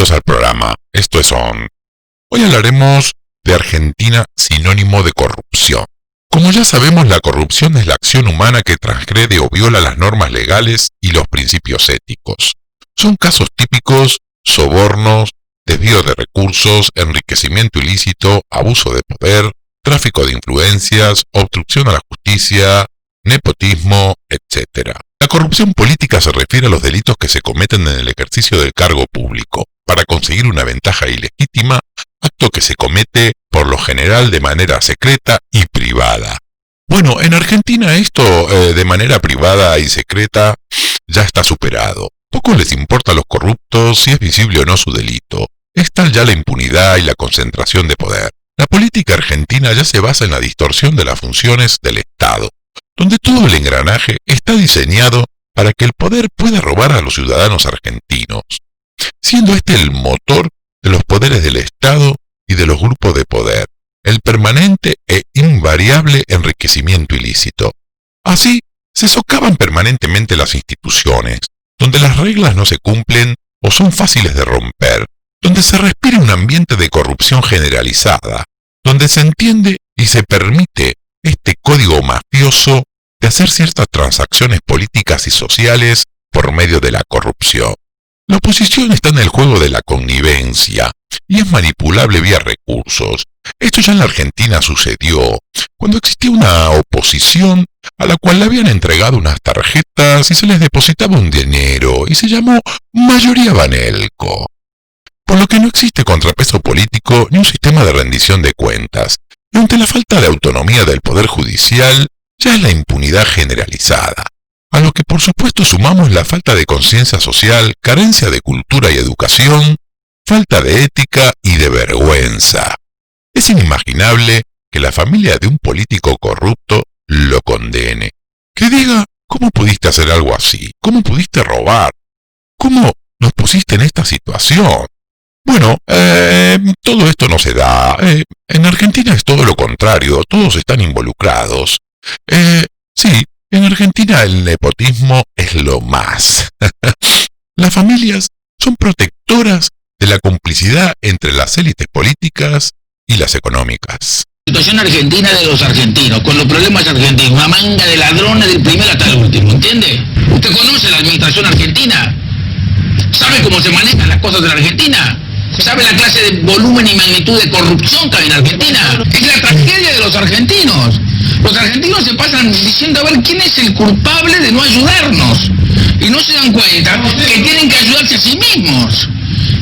Bienvenidos al programa. Esto es ON. Hoy hablaremos de Argentina, sinónimo de corrupción. Como ya sabemos, la corrupción es la acción humana que transgrede o viola las normas legales y los principios éticos. Son casos típicos: sobornos, desvío de recursos, enriquecimiento ilícito, abuso de poder, tráfico de influencias, obstrucción a la justicia, nepotismo, etc. La corrupción política se refiere a los delitos que se cometen en el ejercicio del cargo público para conseguir una ventaja ilegítima, acto que se comete por lo general de manera secreta y privada. Bueno, en Argentina esto de manera privada y secreta ya está superado. Poco les importa a los corruptos si es visible o no su delito. Es tal ya la impunidad y la concentración de poder. La política argentina ya se basa en la distorsión de las funciones del Estado, donde todo el engranaje está diseñado para que el poder pueda robar a los ciudadanos argentinos, siendo este el motor de los poderes del Estado y de los grupos de poder, el permanente e invariable enriquecimiento ilícito. Así, se socavan permanentemente las instituciones, donde las reglas no se cumplen o son fáciles de romper, donde se respira un ambiente de corrupción generalizada, donde se entiende y se permite este código mafioso de hacer ciertas transacciones políticas y sociales por medio de la corrupción. La oposición está en el juego de la connivencia y es manipulable vía recursos. Esto ya en la Argentina sucedió, cuando existía una oposición a la cual le habían entregado unas tarjetas y se les depositaba un dinero y se llamó mayoría Banelco. Por lo que no existe contrapeso político ni un sistema de rendición de cuentas, y ante la falta de autonomía del Poder Judicial, ya es la impunidad generalizada, a lo que por supuesto sumamos la falta de conciencia social, carencia de cultura y educación, falta de ética y de vergüenza. Es inimaginable que la familia de un político corrupto lo condene, que diga: ¿cómo pudiste hacer algo así? ¿Cómo pudiste robar? ¿Cómo nos pusiste en esta situación? Bueno, todo esto no se da. En Argentina es todo lo contrario, todos están involucrados. Sí, en Argentina el nepotismo es lo más. Las familias son protectoras de la complicidad entre las élites políticas y las económicas. La situación argentina de los argentinos, con los problemas argentinos, una manga de ladrones del primero hasta el último, ¿entiende? ¿Usted conoce la administración argentina? ¿Sabe cómo se manejan las cosas de la Argentina? ¿Sabe la clase de volumen y magnitud de corrupción que hay en Argentina? Es la tragedia de los argentinos. Los argentinos se pasan diciendo a ver quién es el culpable de no ayudarnos. Y no se dan cuenta que tienen que ayudarse a sí mismos.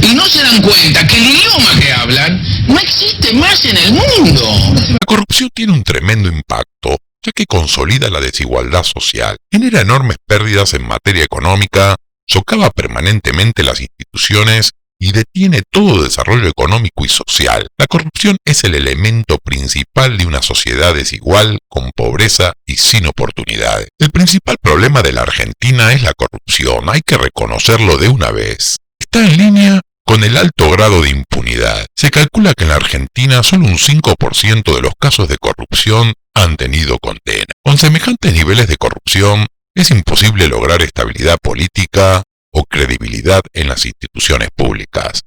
Y no se dan cuenta que el idioma que hablan no existe más en el mundo. La corrupción tiene un tremendo impacto, ya que consolida la desigualdad social, genera enormes pérdidas en materia económica, socava permanentemente las instituciones y detiene todo desarrollo económico y social. La corrupción es el elemento principal de una sociedad desigual, con pobreza y sin oportunidades. El principal problema de la Argentina es la corrupción, hay que reconocerlo de una vez. Está en línea con el alto grado de impunidad. Se calcula que en la Argentina solo un 5% de los casos de corrupción han tenido condena. Con semejantes niveles de corrupción, es imposible lograr estabilidad política o credibilidad en las instituciones públicas.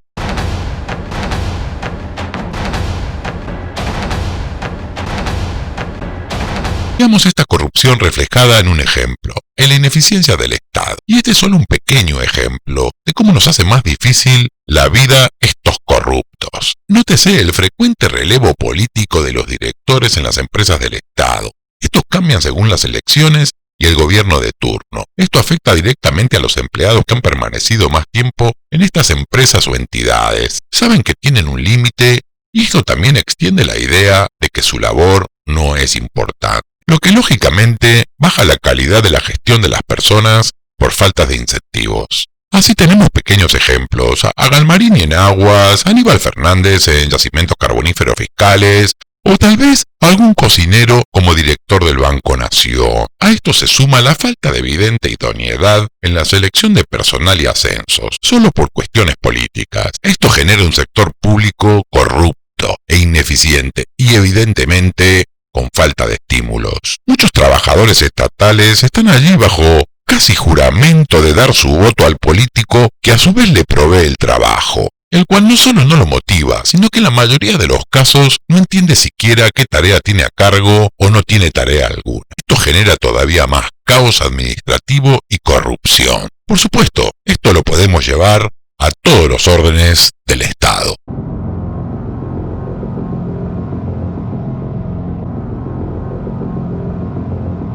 Veamos esta corrupción reflejada en un ejemplo, en la ineficiencia del Estado. Y este es solo un pequeño ejemplo de cómo nos hace más difícil la vida estos corruptos. Nótese el frecuente relevo político de los directores en las empresas del Estado. Estos cambian según las elecciones y el gobierno de turno. Esto afecta directamente a los empleados que han permanecido más tiempo en estas empresas o entidades. Saben que tienen un límite y esto también extiende la idea de que su labor no es importante, lo que lógicamente baja la calidad de la gestión de las personas por falta de incentivos. Así tenemos pequeños ejemplos: a Galmarini en aguas, Aníbal Fernández en yacimientos carboníferos fiscales, o tal vez algún cocinero como director del Banco Nación. A esto se suma la falta de evidente idoneidad en la selección de personal y ascensos, solo por cuestiones políticas. Esto genera un sector público corrupto e ineficiente y evidentemente con falta de estímulos. Muchos trabajadores estatales están allí bajo casi juramento de dar su voto al político que a su vez le provee el trabajo. el cual no solo no lo motiva, sino que en la mayoría de los casos no entiende siquiera qué tarea tiene a cargo o no tiene tarea alguna. Esto genera todavía más caos administrativo y corrupción. Por supuesto, esto lo podemos llevar a todos los órdenes del Estado.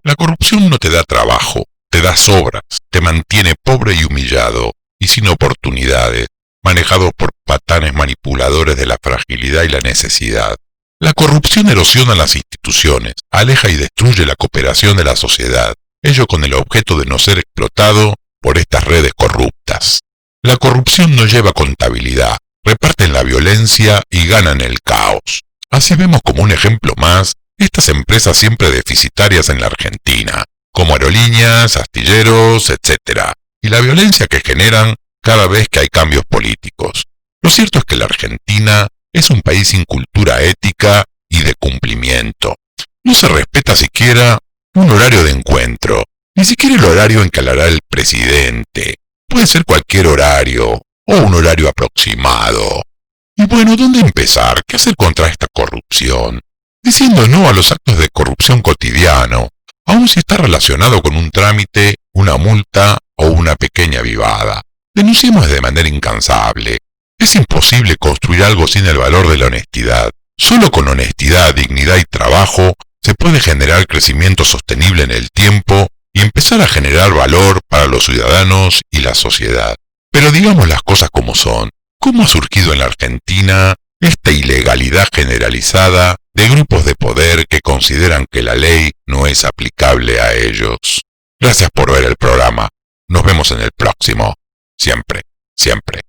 La corrupción no te da trabajo, te da sobras, te mantiene pobre y humillado, y sin oportunidades, manejado por patanes manipuladores de la fragilidad y la necesidad. La corrupción erosiona las instituciones, aleja y destruye la cooperación de la sociedad, ello con el objeto de no ser explotado por estas redes corruptas. La corrupción no lleva contabilidad, reparten la violencia y ganan el caos. Así vemos como un ejemplo más estas empresas siempre deficitarias en la Argentina, como aerolíneas, astilleros, etc., y la violencia que generan cada vez que hay cambios políticos. Lo cierto es que la Argentina es un país sin cultura ética y de cumplimiento. No se respeta siquiera un horario de encuentro, ni siquiera el horario en que hablará el presidente. Puede ser cualquier horario, o un horario aproximado. Y bueno, ¿dónde empezar? ¿Qué hacer contra esta corrupción? Diciendo no a los actos de corrupción cotidiano, aun si está relacionado con un trámite, una multa o una pequeña vivada. Denunciemos de manera incansable. Es imposible construir algo sin el valor de la honestidad. Solo con honestidad, dignidad y trabajo se puede generar crecimiento sostenible en el tiempo y empezar a generar valor para los ciudadanos y la sociedad. Pero digamos las cosas como son. ¿Cómo ha surgido en la Argentina esta ilegalidad generalizada de grupos de poder que consideran que la ley no es aplicable a ellos? Gracias por ver el programa. Nos vemos en el próximo. Siempre, siempre.